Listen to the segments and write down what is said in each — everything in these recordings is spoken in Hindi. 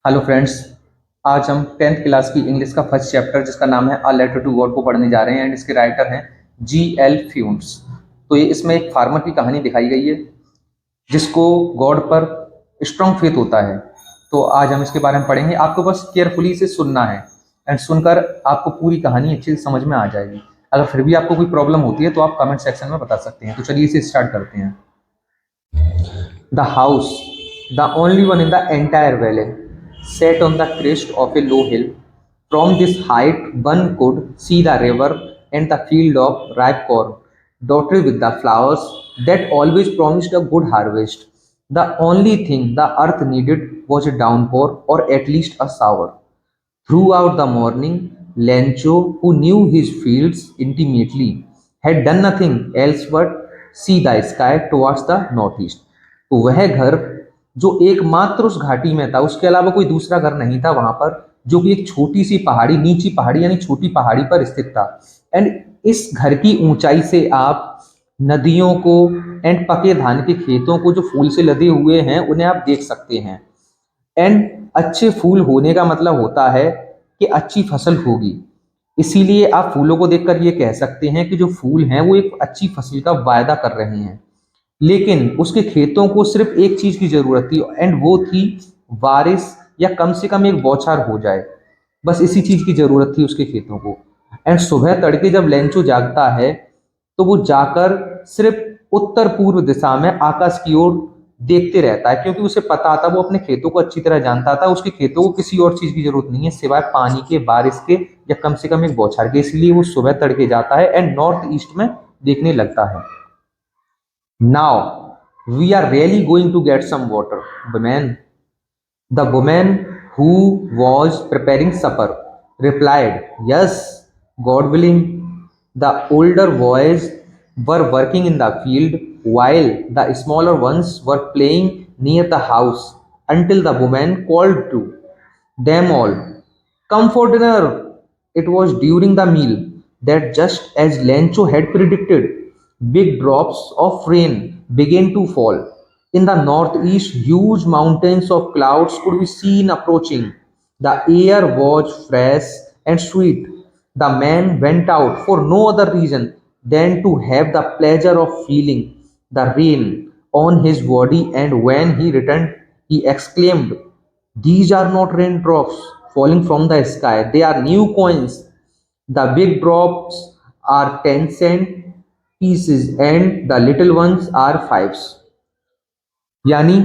Hello friends. आज हम 10th क्लास की इंग्लिश का फर्स्ट चैप्टर जिसका नाम है अ लेटर टू गॉड को पढ़ने जा रहे हैं एंड इसके राइटर हैं G.L. फ्यून्स। तो ये इसमें एक फार्मर की कहानी दिखाई गई है जिसको गॉड पर स्ट्रांग फेथ होता है। तो आज हम इसके बारे में पढ़ेंगे। आपको बस केयरफुली इसे सुनना है एंड सुनकर आपको पूरी कहानी अच्छे से समझ में आ जाएगी। अगर फिर भी आपको कोई प्रॉब्लम होती है तो आप कमेंट सेक्शन में बता सकते हैं। तो चलिए इसे स्टार्ट करते हैं। The house, the only one in the entire valley, sat on the crest of a low hill. From this height, one could see the river and the field of ripe corn, dotted with the flowers that always promised a good harvest. The only thing the earth needed was a downpour or at least a shower. Throughout the morning, Lencho, who knew his fields intimately, had done nothing else but see the sky towards the northeast. तो वह घर जो एकमात्र उस घाटी में था, उसके अलावा कोई दूसरा घर नहीं था वहां पर, जो कि एक छोटी सी पहाड़ी, नीची पहाड़ी यानी छोटी पहाड़ी पर स्थित था। एंड इस घर की ऊंचाई से आप नदियों को एंड पके धान के खेतों को जो फूल से लदे हुए हैं उन्हें आप देख सकते हैं। एंड अच्छे फूल होने का मतलब होता है कि अच्छी फसल होगी। इसीलिए आप फूलों को देखकर ये कह सकते हैं कि जो फूल हैं वो एक अच्छी फसल का वायदा कर रहे हैं। लेकिन उसके खेतों को सिर्फ एक चीज की जरूरत थी एंड वो थी बारिश, या कम से कम एक बौछार हो जाए। बस इसी चीज की जरूरत थी उसके खेतों को। एंड सुबह तड़के जब लेंचो जागता है तो वो जाकर सिर्फ उत्तर पूर्व दिशा में आकाश की ओर देखते रहता है, क्योंकि उसे पता था, वो अपने खेतों को अच्छी तरह जानता था, उसके खेतों को किसी और चीज की जरूरत नहीं है सिवाय पानी के, बारिश के, या कम से कम एक बौछार के। इसलिए वो सुबह तड़के जाता है एंड नॉर्थ ईस्ट में देखने लगता है। Now we are really going to get some water, woman. The woman who was preparing supper replied, Yes, God willing. The older boys were working in the field while the smaller ones were playing near the house until the woman called to them all, Come for dinner. It was during the meal that, just as Lencho had predicted, big drops of rain began to fall. In the northeast, huge mountains of clouds could be seen approaching. The air was fresh and sweet. The man went out for no other reason than to have the pleasure of feeling the rain on his body, and when he returned, he exclaimed, These are not raindrops falling from the sky, they are new coins. The big drops are 10-cent pieces and the little ones are fives. यानी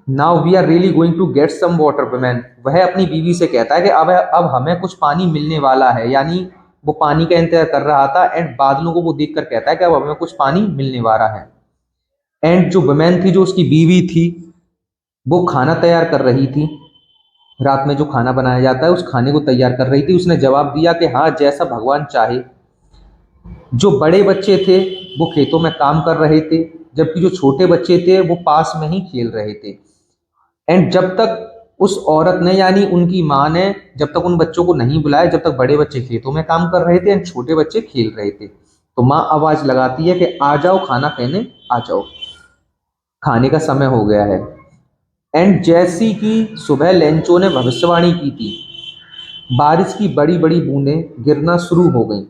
now we are really going to get some water women. वह अपनी बीवी से कहता है कि अब हमें कुछ पानी मिलने वाला है, यानी वो पानी का इंतजार कर रहा था एंड बादलों को वो देखकर कहता है कि अब हमें कुछ पानी मिलने वाला है। एंड जो वुमेन थी, जो उसकी बीवी थी, वो खाना तैयार कर रही थी। रात में जो खाना बनाया जाता है उस खाने को तैयार कर रही थी। उसने जवाब दिया कि हाँ, जैसा भगवान चाहे। जो बड़े बच्चे थे वो खेतों में काम कर रहे थे, जबकि जो छोटे बच्चे थे वो पास में ही खेल रहे थे। एंड जब तक उस औरत ने, यानी उनकी माँ ने, जब तक उन बच्चों को नहीं बुलाया, जब तक बड़े बच्चे खेतों में काम कर रहे थे एंड छोटे बच्चे खेल रहे थे, तो माँ आवाज लगाती है कि आ जाओ, खाना खाने आ जाओ, खाने का समय हो गया है। एंड जैसी कि सुबह लेंचो ने भविष्यवाणी की थी, बारिश की बड़ी बड़ी बूंदें गिरना शुरू हो गईं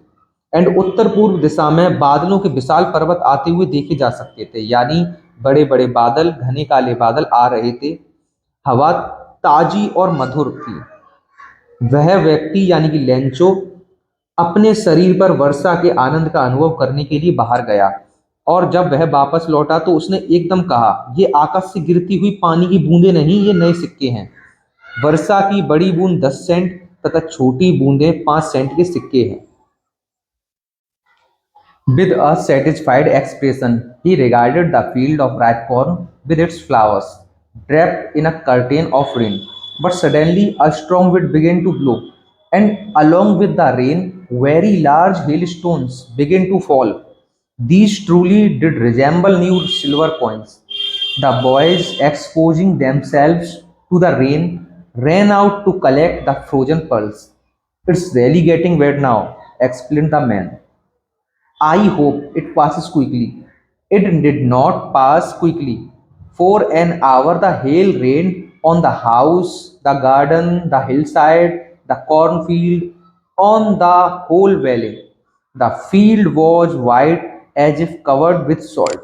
एंड उत्तर पूर्व दिशा में बादलों के विशाल पर्वत आते हुए देखे जा सकते थे, यानी बड़े बड़े बादल, घने काले बादल आ रहे थे। हवा ताजी और मधुर थी। वह व्यक्ति यानी कि लेंचो अपने शरीर पर वर्षा के आनंद का अनुभव करने के लिए बाहर गया, और जब वह वापस लौटा तो उसने एकदम कहा, ये आकाश से गिरती हुई पानी की बूंदें नहीं, ये नए सिक्के हैं। वर्षा की बड़ी बूंद 10 सेंट तथा छोटी बूंदें 5 सेंट के सिक्के हैं। With a satisfied expression, he regarded the field of ripe corn with its flowers, draped in a curtain of rain. But suddenly a strong wind began to blow, and along with the rain, very large hailstones began to fall. These truly did resemble new silver coins. The boys, exposing themselves to the rain, ran out to collect the frozen pearls. It's really getting wet now, explained the man. I hope it passes quickly. It did not pass quickly. For an hour the hail rained on the house, the garden, the hillside, the cornfield, on the whole valley. The field was white as if covered with salt.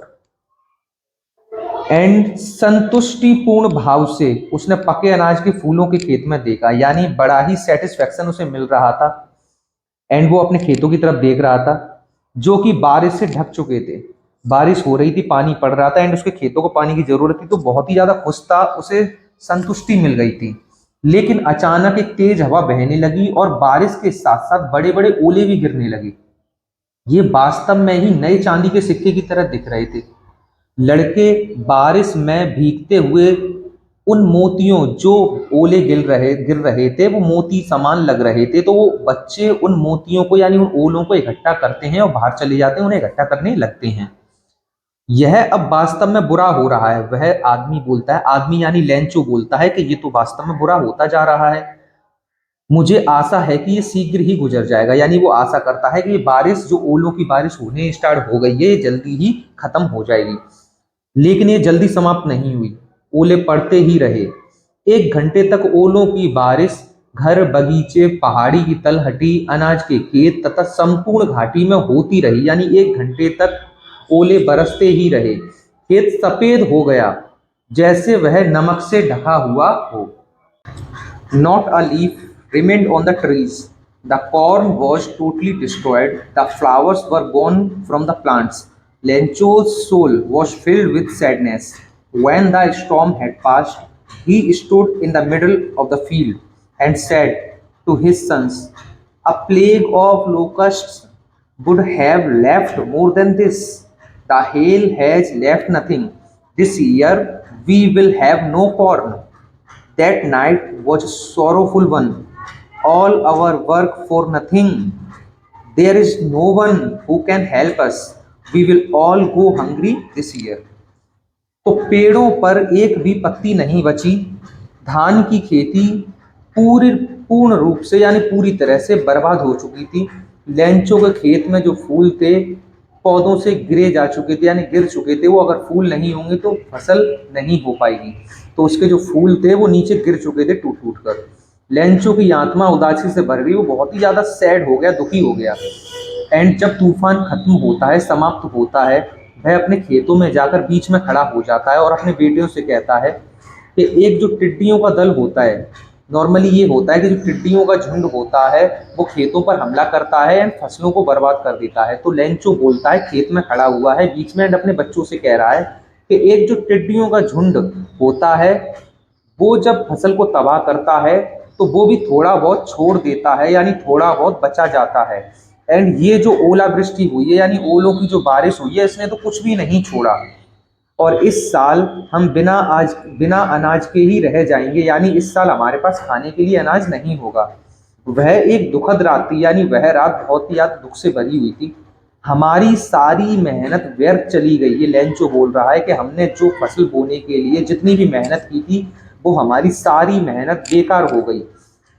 And संतुष्टिपूर्ण भाव से उसने पके अनाज के फूलों के खेत में देखा, यानी बड़ा ही सेटिस्फेक्शन उसे मिल रहा था। एंड वो अपने खेतों की तरफ देख रहा था जो कि बारिश से ढक चुके थे। बारिश हो रही थी, पानी पड़ रहा था एंड उसके खेतों को पानी की जरूरत थी, तो बहुत ही ज्यादा खुश था, उसे संतुष्टि मिल गई थी। लेकिन अचानक एक तेज हवा बहने लगी और बारिश के साथ साथ बड़े बड़े ओले भी गिरने लगे। ये वास्तव में ही नए चांदी के सिक्के की तरह दिख रहे थे। लड़के बारिश में भीगते हुए उन मोतियों, जो ओले गिर रहे थे, वो मोती समान लग रहे थे, तो वो बच्चे उन मोतियों को यानी उन ओलों को इकट्ठा करते हैं और बाहर चले जाते हैं, उन्हें इकट्ठा करने लगते हैं। यह अब वास्तव में बुरा हो रहा है, वह आदमी बोलता है, आदमी यानी लेंचो बोलता है कि ये तो वास्तव में बुरा होता जा रहा है। मुझे आशा है कि ये शीघ्र ही गुजर जाएगा, यानी वो आशा करता है कि ये बारिश, जो ओलों की बारिश होने स्टार्ट हो गई है, ये जल्दी ही खत्म हो जाएगी। लेकिन ये जल्दी समाप्त नहीं हुई, ओले पड़ते ही रहे। 1 घंटे तक ओलों की बारिश घर, बगीचे, पहाड़ी की तलहटी, अनाज के खेत तथा संपूर्ण घाटी में होती रही, यानी 1 घंटे तक ओले बरसते ही रहे। खेत सफेद हो गया जैसे वह नमक से ढका हुआ हो। Not a leaf remained on the trees. The corn was totally destroyed. The flowers were gone from the plants. Lencho's soul was filled with sadness. When the storm had passed, he stood in the middle of the field and said to his sons, "A plague of locusts would have left more than this. The hail has left nothing. This year we will have no corn." That night was a sorrowful one. All our work for nothing. There is no one who can help us. We will all go hungry this year. तो पेड़ों पर एक भी पत्ती नहीं बची। धान की खेती पूरी पूर्ण रूप से यानी पूरी तरह से बर्बाद हो चुकी थी। लेंचों के खेत में जो फूल थे, पौधों से गिरे जा चुके थे, यानी गिर चुके थे। वो अगर फूल नहीं होंगे तो फसल नहीं हो पाएगी, तो उसके जो फूल थे वो नीचे गिर चुके थे टूट टूट कर। लेंचो की आत्मा उदासी से भर गई, वो बहुत ही ज़्यादा सैड हो गया, दुखी हो गया। एंड जब तूफान खत्म होता है, समाप्त होता है, वह अपने खेतों में जाकर बीच में खड़ा हो जाता है और अपने बेटियों से कहता है कि एक जो टिड्डियों का दल होता है, नॉर्मली ये होता है कि जो टिड्डियों का झुंड होता है वो खेतों पर हमला करता है एंड फसलों को बर्बाद कर देता है। तो लेंचो बोलता है, खेत में खड़ा हुआ है बीच में एंड अपने बच्चों से कह रहा है कि एक जो टिड्डियों का झुंड होता है वो जब फसल को तबाह करता है तो वो भी थोड़ा बहुत छोड़ देता है, यानी थोड़ा बहुत बचा जाता है। एंड ये जो ओलावृष्टि हुई है यानी ओलों की जो बारिश हुई है, इसने तो कुछ भी नहीं छोड़ा। और इस साल हम बिना अनाज के ही रह जाएंगे, यानी इस साल हमारे पास खाने के लिए अनाज नहीं होगा। वह एक दुखद रात थी, यानी वह रात बहुत ही ज्यादा दुख से भरी हुई थी। हमारी सारी मेहनत व्यर्थ चली गई। ये लेंचो बोल रहा है कि हमने जो फसल बोने के लिए जितनी भी मेहनत की थी वो हमारी सारी मेहनत बेकार हो गई।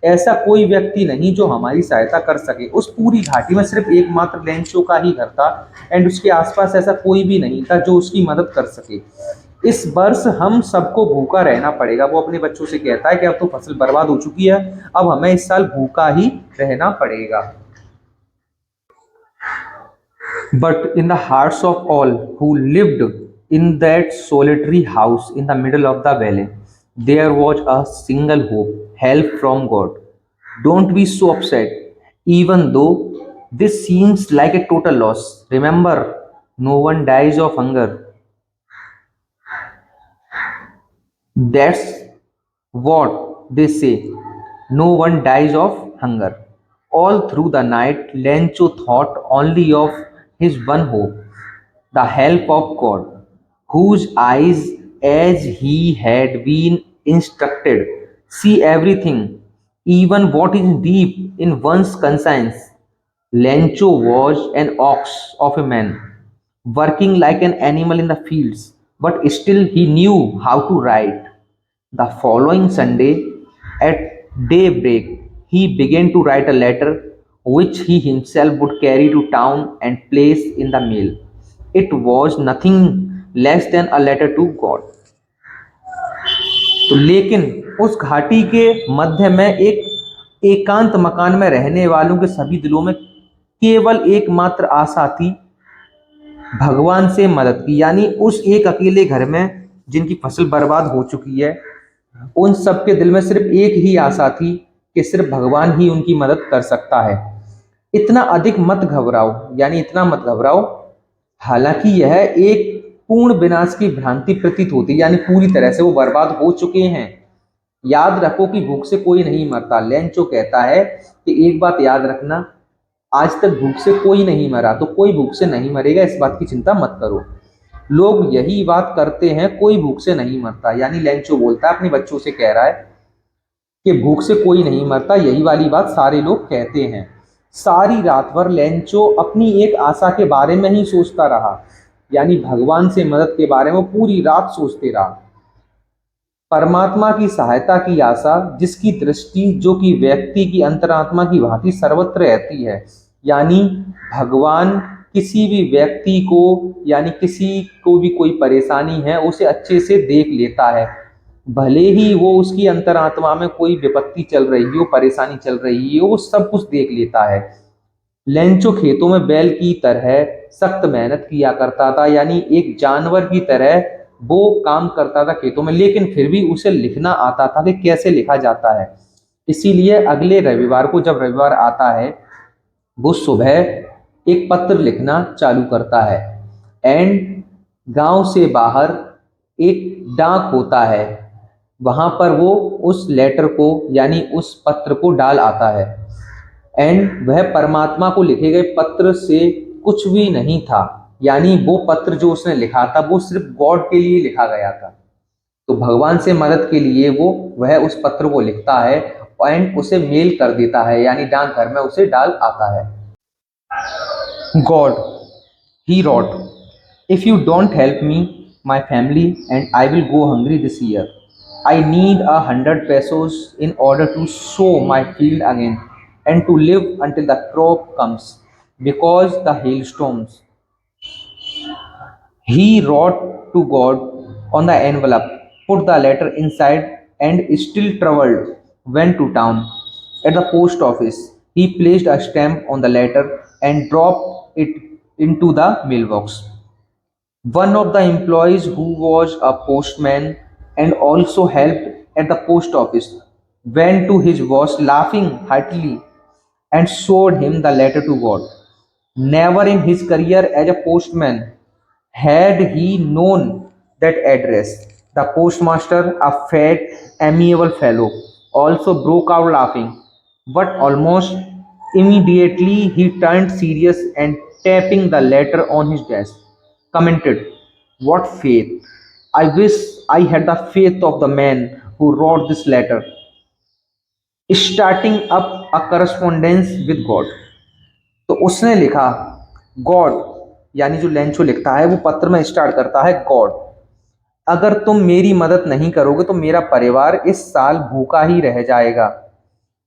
ऐसा कोई व्यक्ति नहीं जो हमारी सहायता कर सके। उस पूरी घाटी में सिर्फ एकमात्र लेंचो का ही घर था एंड उसके आसपास ऐसा कोई भी नहीं था जो उसकी मदद कर सके। इस वर्ष हम सबको भूखा रहना पड़ेगा। वो अपने बच्चों से कहता है कि अब तो फसल बर्बाद हो चुकी है, अब हमें इस साल भूखा ही रहना पड़ेगा। But in the hearts of all who lived in that solitary house in the middle of the valley, there was a single hope, help from God. Don't be so upset, even though this seems like a total loss. Remember, no one dies of hunger. That's what they say. No one dies of hunger. All through the night, Lencho thought only of his one hope, the help of God, whose eyes, as he had been instructed, see everything, even what is deep in one's conscience. Lencho was an ox of a man, working like an animal in the fields, but still he knew how to ride. The following Sunday, at daybreak, he began to write a letter which he himself would carry to town and place in the mail. It was nothing less than a letter to God. तो लेकिन उस घाटी के मध्य में एक एकांत मकान में रहने वालों के सभी दिलों में केवल एकमात्र आशा थी, भगवान से मदद की। यानी उस एक अकेले घर में जिनकी फसल बर्बाद हो चुकी है, उन सबके दिल में सिर्फ एक ही आशा थी कि सिर्फ भगवान ही उनकी मदद कर सकता है। इतना अधिक मत घबराओ, यानी इतना मत घबराओ। हालांकि यह एक पूर्ण विनाश की भ्रांति प्रतीत होती है, यानी पूरी तरह से वो बर्बाद हो चुके हैं। याद रखो कि भूख से कोई नहीं मरता। लेंचो कहता है कि एक बात याद रखना, आज तक भूख से कोई नहीं मरा, तो कोई भूख से नहीं मरेगा, इस बात की चिंता मत करो। लोग यही बात करते हैं, कोई भूख से नहीं मरता। यानी लेंचो बोलता है, अपने बच्चों से कह रहा है कि भूख से कोई नहीं मरता, यही वाली बात सारे लोग कहते हैं। सारी रात भर लेंचो अपनी एक आशा के बारे में ही सोचता रहा, यानी भगवान से मदद के बारे में पूरी रात सोचते रहा। परमात्मा की सहायता की आशा, जिसकी दृष्टि जो कि व्यक्ति की अंतरात्मा की भांति सर्वत्र रहती है। यानी भगवान किसी भी व्यक्ति को, यानी किसी को भी कोई परेशानी है, उसे अच्छे से देख लेता है। भले ही वो उसकी अंतरात्मा में कोई विपत्ति चल रही हो, परेशानी चल रही हो, वो सब कुछ देख लेता है। लेंचो खेतों में बैल की तरह सख्त मेहनत किया करता था, यानी एक जानवर की तरह वो काम करता था खेतों में, लेकिन फिर भी उसे लिखना आता था कि कैसे लिखा जाता है। इसीलिए अगले रविवार को, जब रविवार आता है, वो सुबह एक पत्र लिखना चालू करता है। एंड गांव से बाहर एक डाक होता है, वहां पर वो उस लेटर को, यानी उस पत्र को डाल आता है। एंड वह परमात्मा को लिखे गए पत्र से कुछ भी नहीं था, यानी वो पत्र जो उसने लिखा था वो सिर्फ गॉड के लिए लिखा गया था। तो भगवान से मदद के लिए वह उस पत्र को लिखता है एंड उसे मेल कर देता है, यानी डाकघर में उसे डाल आता है। God, he wrote, if you don't help me, my family and I will go hungry this year. I need 100 pesos in order to sow my field again and to live until the crop comes because the hailstorms. He wrote to God on the envelope, put the letter inside, and still troubled, went to town. At the post office, he placed a stamp on the letter and dropped it into the mailbox. One of the employees, who was a postman and also helped at the post office, went to his boss laughing heartily and showed him the letter to God. Never in his career as a postman had he known that address. The postmaster, a fat, amiable fellow, also broke out laughing, but almost immediately he turned serious and tapping the letter on his desk, commented, "What faith! I wish I had the faith of the man who wrote this letter." Starting up a correspondence with God. तो उसने लिखा गॉड, यानी जो लेंचो लिखता है वो पत्र में स्टार्ट करता है, गॉड, अगर तुम मेरी मदद नहीं करोगे तो मेरा परिवार इस साल भूखा ही रह जाएगा।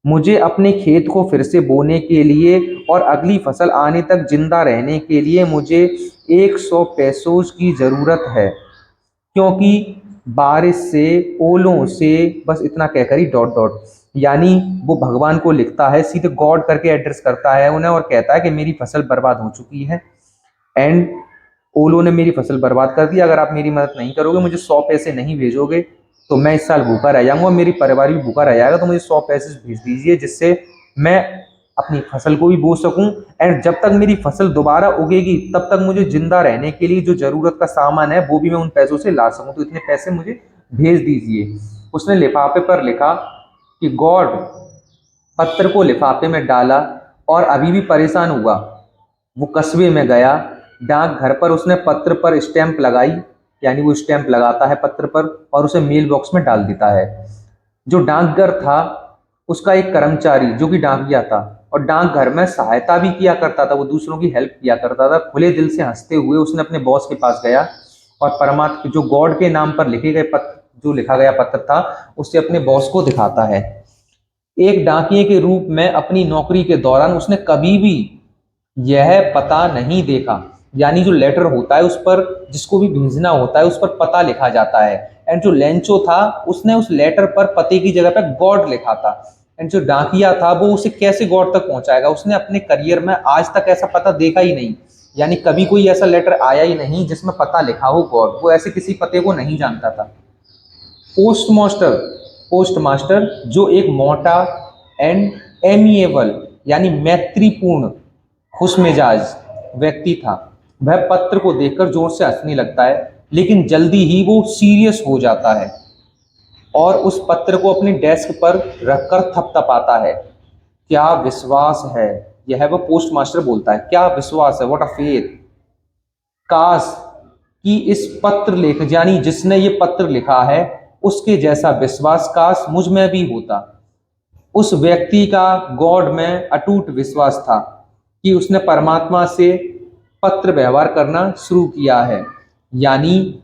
मुझे अपने खेत को फिर से बोने के लिए और अगली फसल आने तक जिंदा रहने के लिए मुझे 100 पैसों की ज़रूरत है, क्योंकि बारिश से, ओलों से, बस इतना कहकर ही डॉट डॉट, यानी वो भगवान को लिखता है, सीधे गॉड करके एड्रेस करता है उन्हें और कहता है कि मेरी फसल बर्बाद हो चुकी है एंड ओलो ने मेरी फसल बर्बाद कर दी। अगर आप मेरी मदद नहीं करोगे, मुझे 100 पैसे नहीं भेजोगे, तो मैं इस साल भूखा रह जाऊंगा, मेरी परिवार भी भूखा रह जाएगा। तो मुझे 100 पैसे भेज दीजिए, जिससे मैं अपनी फसल को भी बो सकूं एंड जब तक मेरी फसल दोबारा उगेगी तब तक मुझे जिंदा रहने के लिए जो जरूरत का सामान है वो भी मैं उन पैसों से ला सकूं। तो इतने पैसे मुझे भेज दीजिए। उसने लिफाफे पर लिखा कि गॉड, पत्र को लिफाफे में डाला और अभी भी परेशान हुआ। वो कस्बे में गया, डाक घर पर उसने पत्र पर स्टैंप लगाई, यानी वो स्टैंप लगाता है पत्र पर और उसे मेल बॉक्स में डाल देता है। जो डाकघर था उसका एक कर्मचारी, जो कि डाकिया था और डाकघर में सहायता भी किया करता था, वो दूसरों की हेल्प किया करता था, खुले दिल से हंसते हुए उसने अपने बॉस के पास गया और परमात्मा, जो गॉड के नाम पर लिखे गए पत्र, जो लिखा गया पत्र था, उससे अपने बॉस को दिखाता है। एक डाकिये के रूप में अपनी नौकरी के दौरान उसने कभी भी यह पता नहीं देखा, यानी जो लेटर होता है उस पर, जिसको भी भेजना होता है, उस पर पता लिखा जाता है, एंड जो लेंचो था उसने उस लेटर पर पते की जगह पर गॉड लिखा था। एंड जो डाकिया था वो उसे कैसे गॉड तक पहुंचाएगा, उसने अपने करियर में आज तक ऐसा पता देखा ही नहीं, यानी कभी कोई ऐसा लेटर आया ही नहीं जिसमें पता लिखा हो गॉड, वो ऐसे किसी पते को नहीं जानता था। पोस्टमास्टर, पोस्टमास्टर जो एक मोटा एंड एमिएबल यानी मैत्रीपूर्ण खुशमिजाज व्यक्ति था, वह पत्र को देखकर जोर से हंसने लगता है, लेकिन जल्दी ही वो सीरियस हो जाता है और उस पत्र को अपने डेस्क पर रखकर थपथपाता है। क्या विश्वास है, यह वह पोस्टमास्टर बोलता है, क्या विश्वास है, व्हाट अ फेथ। काश कि इस पत्र लेख यानी जिसने ये पत्र लिखा है उसके जैसा विश्वास काश मुझ में भी होता। उस व्यक्ति का गॉड में अटूट विश्वास था कि उसने परमात्मा से पत्र व्यवहार करना शुरू किया है, यानी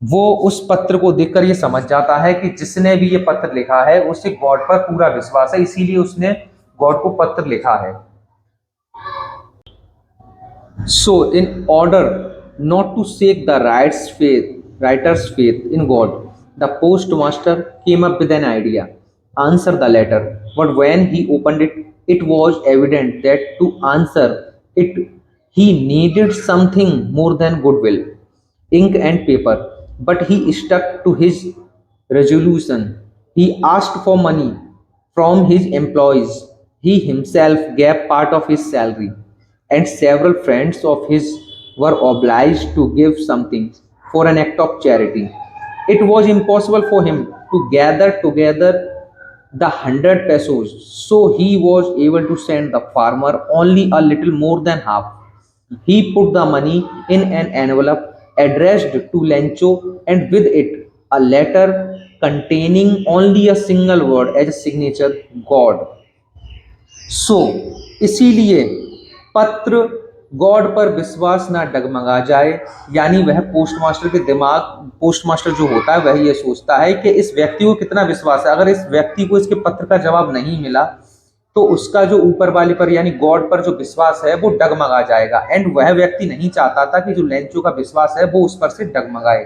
वो उस पत्र को देखकर ये समझ जाता है कि जिसने भी ये पत्र लिखा है उसे गॉड पर पूरा विश्वास है, इसीलिए उसने गॉड को पत्र लिखा है। So, in order not to shake the writer's faith in God, the postmaster came up with an idea. Answer the letter. But when he opened it, it was evident that to answer it, he needed something more than goodwill, ink and paper. But he stuck to his resolution. He asked for money from his employees. He himself gave part of his salary, and several friends of his were obliged to give something for an act of charity. It was impossible for him to gather together the 100 pesos, so he was able to send the farmer only a little more than half. He put the money in an envelope addressed to Lencho, and with it a letter containing only a single word as a signature, God. सो इसीलिए पत्र गॉड पर विश्वास ना डगमगा जाए, यानी वह पोस्टमास्टर के दिमाग, पोस्टमास्टर जो होता है वह ये सोचता है कि इस व्यक्ति को कितना विश्वास है, अगर इस व्यक्ति को इसके पत्र का जवाब नहीं मिला तो उसका जो ऊपर वाले पर यानी गॉड पर जो विश्वास है वो डगमगा जाएगा। एंड वह व्यक्ति नहीं चाहता था कि जो लेंचो का विश्वास है वो उस पर से डगमगाए।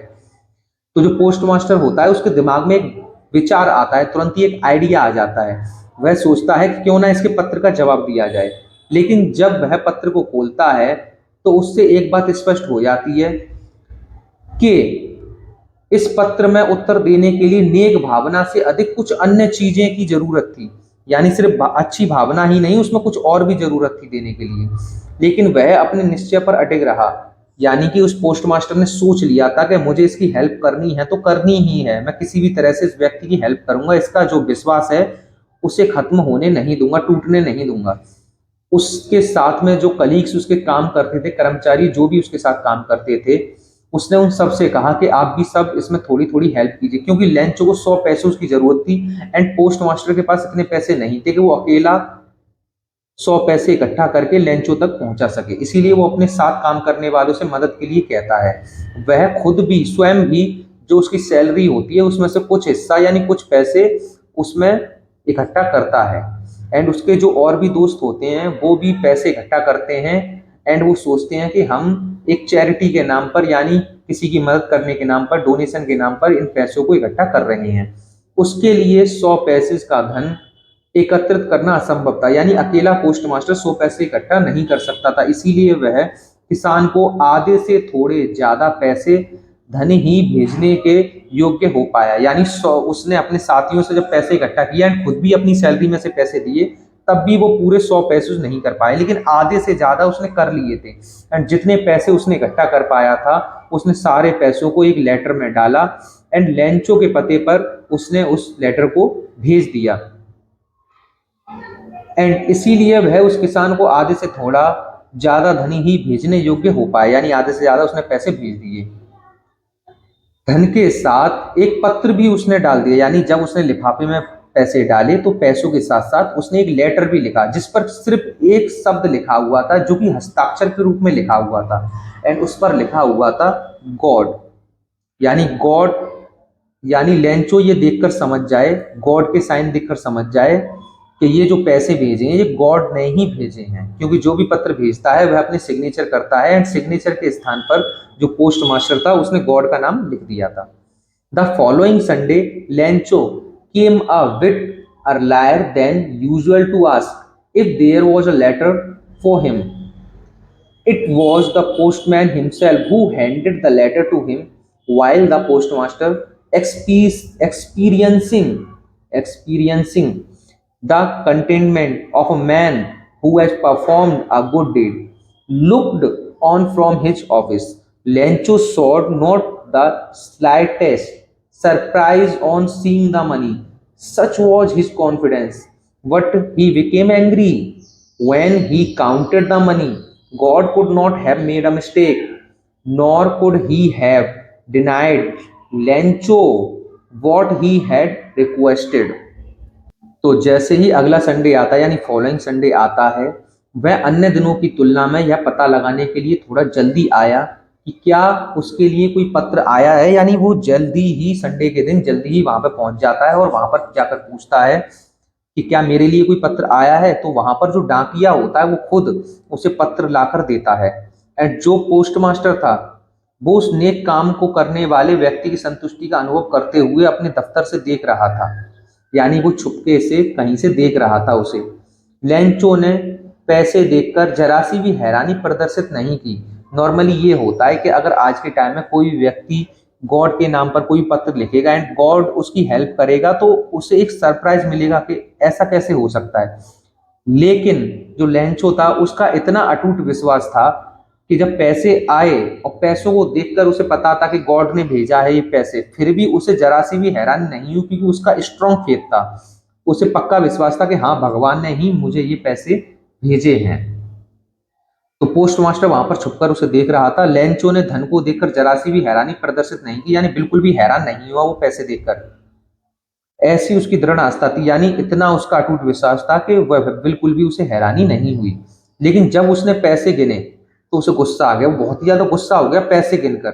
तो जो पोस्टमास्टर होता है उसके दिमाग में एक विचार आता है, तुरंत ही एक आइडिया आ जाता है, वह सोचता है कि क्यों ना इसके पत्र का जवाब दिया जाए। लेकिन जब वह पत्र को खोलता है तो उससे एक बात स्पष्ट हो जाती है कि इस पत्र में उत्तर देने के लिए नेक भावना से अधिक कुछ अन्य चीजें की जरूरत थी, यानी सिर्फ अच्छी भावना ही नहीं, उसमें कुछ और भी जरूरत थी देने के लिए। लेकिन वह अपने निश्चय पर अटक रहा, यानी कि उस पोस्टमास्टर ने सोच लिया था कि मुझे इसकी हेल्प करनी है तो करनी ही है, मैं किसी भी तरह से इस व्यक्ति की हेल्प करूंगा, इसका जो विश्वास है उसे खत्म होने नहीं दूंगा, टूटने नहीं दूंगा। उसके साथ में जो कलीग्स उसके काम करते थे, कर्मचारी जो भी उसके साथ काम करते थे, उसने उन सब से कहा कि आप भी सब इसमें थोड़ी थोड़ी हेल्प कीजिए, क्योंकि लेंचो को 100 पैसे उसकी जरूरत थी एंड पोस्ट मास्टर के पास इतने पैसे नहीं थे कि वो अकेला 100 पैसे इकट्ठा करके लेंचो तक पहुंचा सके। इसीलिए वो अपने साथ काम करने वालों से मदद के लिए कहता है। वह खुद भी स्वयं भी जो उसकी सैलरी होती है उसमें से कुछ हिस्सा यानी कुछ पैसे उसमें इकट्ठा करता है, एंड उसके जो और भी दोस्त होते हैं वो भी पैसे इकट्ठा करते हैं एंड वो सोचते हैं कि हम एक चैरिटी के नाम पर यानी किसी की मदद करने के नाम पर, डोनेशन के नाम पर इन पैसों को इकट्ठा कर रहे हैं। उसके लिए 100 पैसे का धन एकत्रित करना असंभव था, यानी अकेला पोस्टमास्टर 100 पैसे इकट्ठा नहीं कर सकता था। इसीलिए वह किसान को आधे से थोड़े ज्यादा पैसे धन ही भेजने के योग्य हो पाया, यानी उसने अपने साथियों से जब पैसे इकट्ठा किया एंड खुद भी अपनी सैलरी में से पैसे दिए तब भी वो पूरे 100 पैसे नहीं कर पाए, लेकिन आधे से ज्यादा उसने कर लिए थे। एंड जितने पैसे उसने इकट्ठा कर पाया था उसने सारे पैसों को एक लेटर में डाला एंड लेंचो के पते पर उसने उस लेटर को भेज दिया। एंड इसीलिए वह उस किसान को आधे से थोड़ा ज्यादा धन ही भेजने योग्य हो पाया, यानी आधे से ज्यादा उसने पैसे भेज दिए। धन के साथ एक पत्र भी उसने डाल दिया, यानी जब उसने लिफाफे में पैसे डाले तो पैसों के साथ साथ उसने एक लेटर भी लिखा जिस पर सिर्फ एक शब्द लिखा हुआ था जो कि हस्ताक्षर के रूप में लिखा हुआ था, एंड उस पर लिखा हुआ था गॉड। यानी गॉड, यानी लेंचो ये देखकर समझ जाए, गॉड के साइन देखकर समझ जाए कि ये जो पैसे भेजे हैं ये गॉड ने ही भेजे हैं, क्योंकि जो भी पत्र भेजता है वह अपने सिग्नेचर करता है एंड सिग्नेचर के स्थान पर जो पोस्ट मास्टर था उसने गॉड का नाम लिख दिया था। The following Sunday, Lencho came a bit earlier than usual to ask if there was a letter for him. It was the postman himself who handed the letter to him, while the postmaster, experiencing the contentment of a man who has performed a good deed, looked on from his office. Lencho showed not the slightest surprise on seeing the money. Such was his confidence. But he became angry when he counted the money. God could not have made a mistake, nor could he have denied Lencho what he had requested. तो जैसे ही अगला संडे आता है यानी फॉलोइंग संडे आता है, वह अन्य दिनों की तुलना में यह पता लगाने के लिए थोड़ा जल्दी आया कि क्या उसके लिए कोई पत्र आया है। यानी वो जल्दी ही संडे के दिन जल्दी ही वहां पर पहुंच जाता है और वहां पर जाकर पूछता है कि क्या मेरे लिए कोई पत्र आया है। तो वहां पर जो डाकिया होता है वो खुद उसे पत्र लाकर देता है। एंड जो पोस्ट मास्टर था वो उस नेक काम को करने वाले व्यक्ति की संतुष्टि का अनुभव करते हुए अपने दफ्तर से देख रहा था। यानी वो छुपके से कहीं से देख रहा था उसे। लेंचो ने पैसे देखकर जरा सी भी हैरानी प्रदर्शित नहीं की। नॉर्मली ये होता है कि अगर आज के टाइम में कोई व्यक्ति गॉड के नाम पर कोई पत्र लिखेगा एंड गॉड उसकी हेल्प करेगा तो उसे एक सरप्राइज मिलेगा कि ऐसा कैसे हो सकता है। लेकिन जो लेंचो था उसका इतना अटूट विश्वास था कि जब पैसे आए और पैसों को देखकर उसे पता था कि गॉड ने भेजा है ये पैसे, फिर भी उसे जरा सी भी हैरानी नहीं हुई क्योंकि उसका स्ट्रॉन्ग फेथ था। उसे पक्का विश्वास था कि हाँ भगवान ने ही मुझे ये पैसे भेजे हैं। तो पोस्ट मास्टर वहां पर छुपकर उसे देख रहा था। लेंचो ने धन को देखकर जरा सी भी हैरानी प्रदर्शित नहीं की, यानी बिल्कुल भी हैरान नहीं हुआ वो पैसे देखकर। ऐसी उसकी दृढ़ आस्था थी, यानी इतना उसका अटूट विश्वास था कि वह बिल्कुल भी उसे हैरानी नहीं हुई। लेकिन जब उसने पैसे गिने तो उसे गुस्सा आ गया। वो बहुत ही ज्यादा गुस्सा हो गया पैसे गिनकर।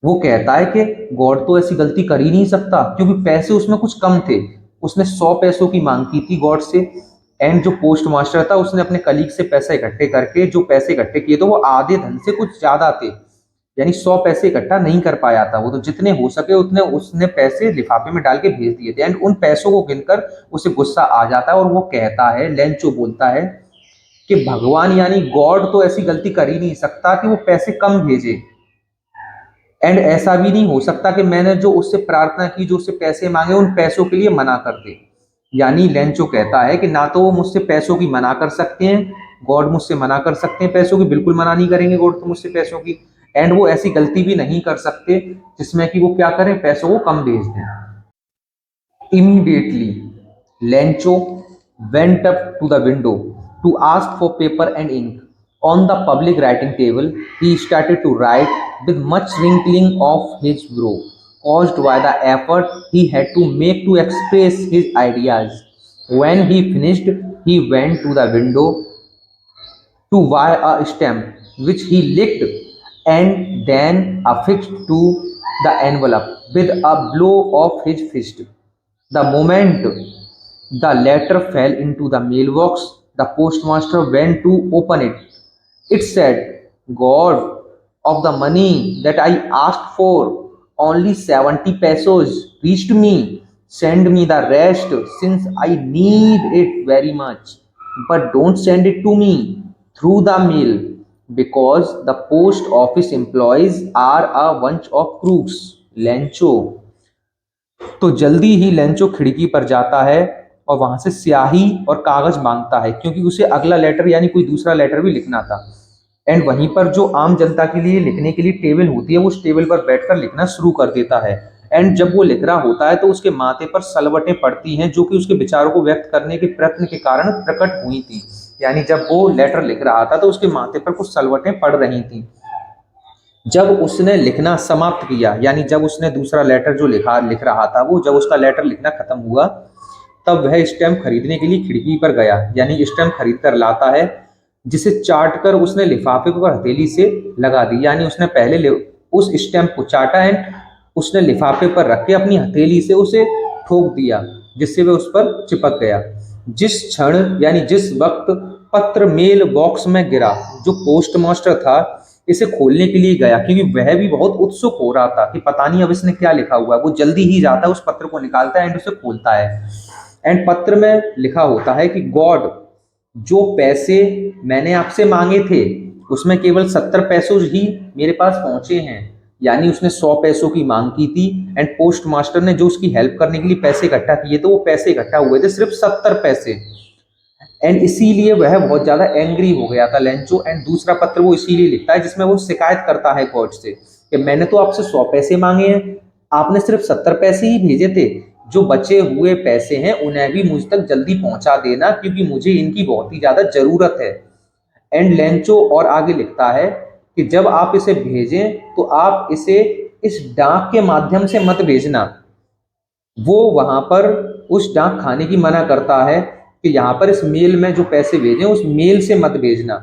वो कहता है कि गॉड तो ऐसी गलती कर ही नहीं सकता, क्योंकि पैसे उसमें कुछ कम थे। उसने 100 पैसों की मांग की थी गॉड से। एंड जो पोस्ट मास्टर था उसने अपने कलीग से पैसे इकट्ठे करके जो पैसे इकट्ठे किए थे वो आधे धन से कुछ ज्यादा थे। यानी 100 पैसे इकट्ठा नहीं कर पाया था वो, तो जितने हो सके उतने उसने पैसे लिफाफे में डाल के भेज दिए थे। एंड उन पैसों को गिनकर उसे गुस्सा आ जाता है और वो कहता है, लेंचो बोलता है कि भगवान यानी गॉड तो ऐसी गलती कर ही नहीं सकता कि वो पैसे कम भेजे। एंड ऐसा भी नहीं हो सकता कि मैंने जो उससे प्रार्थना की, जो उससे पैसे मांगे, उन पैसों के लिए मना कर दे। यानी लेंचो कहता है कि ना तो वो मुझसे पैसों की मना कर सकते हैं, गॉड मुझसे मना कर सकते हैं पैसों की, बिल्कुल मना नहीं करेंगे गॉड तो मुझसे पैसों की। एंड वो ऐसी गलती भी नहीं कर सकते जिसमें कि वो क्या करें, पैसों को कम भेज दें। Immediately, Lencho went up to the window to ask for paper and ink. On the public writing table, he started to write with much wrinkling of his brow, caused by the effort he had to make to express his ideas. When he finished, he went to the window to wire a stamp, which he licked and then affixed to the envelope with a blow of his fist. The moment the letter fell into the mailbox, the postmaster went to open it. It said, God, of the money that I asked for, only 70 pesos reached me. Send me the rest since I need it very much. But don't send it to me through the mail because the post office employees are a bunch of crooks. Lencho. तो जल्दी ही लेंचो खिड़की पर जाता है और वहां से स्याही और कागज मांगता है, क्योंकि उसे अगला लेटर यानी कोई दूसरा लेटर भी लिखना था। एंड वहीं पर जो आम जनता के लिए लिखने के लिए टेबल होती है, वो उस टेबल पर बैठकर लिखना शुरू कर देता है। एंड जब वो लिख रहा होता है तो उसके माथे पर सलवटें पड़ती हैं, जो कि उसके विचारों को व्यक्त करने के प्रयत्न के कारण प्रकट हुई थी। यानी जब वो लेटर लिख रहा था तो उसके माथे पर कुछ सलवटें पड़ रही थी। जब उसने लिखना समाप्त किया, यानी जब उसने दूसरा लेटर जो लिख रहा था, वो जब उसका लेटर लिखना खत्म हुआ, तब वह स्टैम्प खरीदने के लिए खिड़की पर गया। यानी स्टैम्प खरीद कर लाता है, जिसे चाट कर उसने लिफाफे को हथेली से लगा दी। यानी उसने पहले उस स्टैम्प को चाटा एंड उसने लिफाफे पर रख के अपनी हथेली से उसे ठोक दिया, जिससे वह उस पर चिपक गया। जिस क्षण यानी जिस वक्त पत्र मेल बॉक्स में गिरा, जो पोस्ट मास्टर था इसे खोलने के लिए गया, क्योंकि वह भी बहुत उत्सुक हो रहा था कि पता नहीं अब इसने क्या लिखा हुआ है। वो जल्दी ही जाता है, उस पत्र को निकालता है एंड उसे खोलता है। एंड पत्र में लिखा होता है कि गॉड, जो पैसे मैंने आपसे मांगे थे उसमें केवल 70 पैसों ही मेरे पास पहुंचे हैं। यानी उसने 100 पैसों की मांग की थी एंड पोस्ट मास्टर ने जो उसकी हेल्प करने के लिए पैसे इकट्ठा किए थे, वो पैसे इकट्ठा हुए थे सिर्फ 70 पैसे। एंड इसीलिए वह बहुत ज्यादा एंग्री हो गया था लेंचो। एंड दूसरा पत्र वो इसीलिए लिखता है जिसमें वो शिकायत करता है गॉड से कि मैंने तो आपसे 100 पैसे मांगे हैं, आपने सिर्फ 70 पैसे ही भेजे थे। जो बचे हुए पैसे हैं उन्हें भी मुझ तक जल्दी पहुंचा देना, क्योंकि मुझे इनकी बहुत ही ज्यादा जरूरत है। एंड लेंचो और आगे लिखता है कि जब आप इसे भेजें तो आप इसे इस डाक के माध्यम से मत भेजना। वो वहां पर उस डाक खाने की मना करता है कि यहाँ पर इस मेल में जो पैसे भेजें उस मेल से मत भेजना,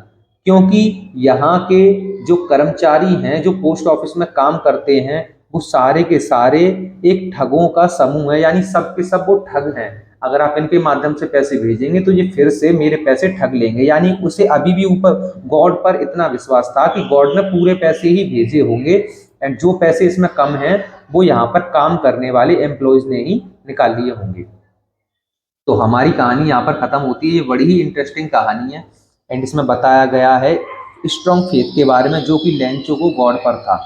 क्योंकि यहाँ के जो कर्मचारी हैं जो पोस्ट ऑफिस में काम करते हैं वो सारे के सारे एक ठगों का समूह है, यानी सब के सब वो ठग हैं। अगर आप इनके माध्यम से पैसे भेजेंगे तो ये फिर से मेरे पैसे ठग लेंगे। यानी उसे अभी भी ऊपर गॉड पर इतना विश्वास था कि गॉड ने पूरे पैसे ही भेजे होंगे एंड जो पैसे इसमें कम हैं वो यहाँ पर काम करने वाले एम्प्लॉयज ने ही निकाल लिए होंगे। तो हमारी कहानी यहाँ पर खत्म होती है। ये बड़ी ही इंटरेस्टिंग कहानी है एंड इसमें बताया गया है स्ट्रॉन्ग फेथ के बारे में जो कि लेंचो को गॉड पर था।